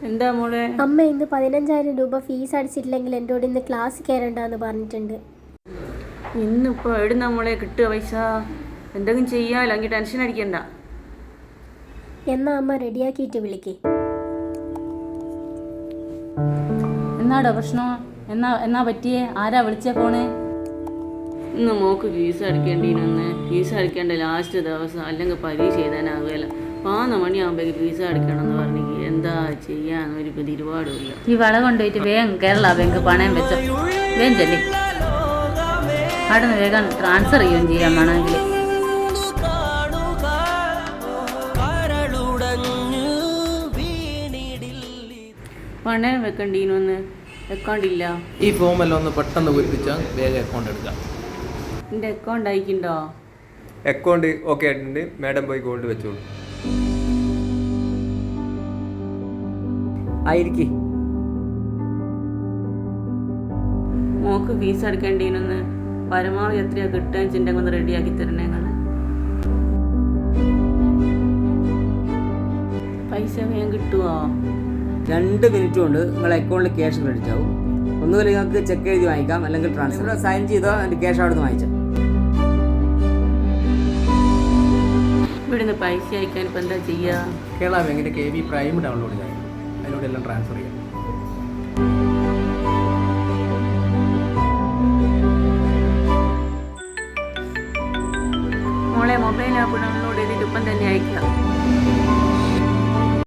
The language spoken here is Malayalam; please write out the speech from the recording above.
എന്താ മോളെ? അമ്മ ഇന്ന് 15,000 രൂപ ഫീസ് അടിച്ചിട്ടില്ലെങ്കിൽ എന്നോട് ഇന്ന് ക്ലാസ് കയറണ്ടെന്ന് പറഞ്ഞിട്ടുണ്ട്. ഇന്നിപ്പോൾ എവിടുന്ന മോളെ കിട്ടുക പൈസ? എന്തെങ്കിലും ചെയ്യാമല്ലോ, എങ്കിൽ ടെൻഷൻ അടിക്കണ്ട. എന്നാ അമ്മ റെഡിയാക്കിയിട്ട് വിളിക്കേ. എന്നാടോ പ്രശ്നം? എന്നാ പറ്റിയേ? ആരാ വിളിച്ചേ ഫോണ്? ഇന്ന് മോക്ക് ഫീസ് അടിക്കേണ്ടിന്ന്. ഫീസ് അടിക്കേണ്ട ലാസ്റ്റ് ദിവസം, അല്ലെങ്കിൽ പരീക്ഷ എഴുതാനാവുകയില്ല. 3 മണിയാകുമ്പോഴേക്ക് ഫീസ് അടിക്കണം എന്ന് പറഞ്ഞു. എന്താ ചെയ്യാന്നൊരു തിരുപാടുമില്ല. ഈ വള കൊണ്ടുപോയിട്ട് വേഗം കേരള ബാങ്ക് പണയം വെച്ചോ. വേഗം ചെല്ലി അവിടെ നിന്ന് വേഗം ട്രാൻസ്ഫർ ചെയ്യുകയും ചെയ്യാൻ വേണമെങ്കിൽ. പണയം വെക്കണ്ടീനൊന്ന് അക്കൗണ്ടില്ല. ഈ ഫോമെല്ലാം ഒന്ന് പെട്ടെന്ന് പൂരിപ്പിച്ചാൽ വേഗം അക്കൗണ്ട് എടുക്കാം. എൻ്റെ അക്കൗണ്ട് അയക്കുന്നുണ്ടോ? അക്കൗണ്ട് ഓക്കെ ആയിട്ടുണ്ട്. മാഡം പോയി ഗോൾഡ് വെച്ചോളൂ. ആയിരിക്കും. മോക്ക് ഫീസ് അടക്കേണ്ടീനൊന്ന് പരമാവധി എത്രയാ കിട്ടുക ചിന്തങ്ങൾ ഒന്ന് റെഡിയാക്കി തരണേ നിങ്ങൾ. പൈസ വേഗം കിട്ടുമോ? 2 മിനിറ്റ് കൊണ്ട് നിങ്ങളുടെ അക്കൗണ്ടിൽ ക്യാഷ് ക്രെഡിറ്റ് ആവും. ഒന്നുകിൽ നിങ്ങൾക്ക് ചെക്ക് എഴുതി വാങ്ങിക്കാം, അല്ലെങ്കിൽ ട്രാൻസ്ഫർ സൈൻ ചെയ്തോ അതിൻ്റെ ക്യാഷ് അവിടെ നിന്ന് വാങ്ങിച്ചാൽ. ഇവിടുന്ന് പൈസ അയക്കാൻ ഇപ്പം എന്താ ചെയ്യുക? കേരള ബാങ്കിൻ്റെ KB പ്രൈം ഡൗൺലോഡ് ചെയ്യാം. അതിലൂടെ എല്ലാം ട്രാൻസ്ഫർ ചെയ്യാം. മോളെ മൊബൈൽ ആപ്പ് ഡൗൺലോഡ് ചെയ്തിട്ട് ഇപ്പം തന്നെ അയക്കാം.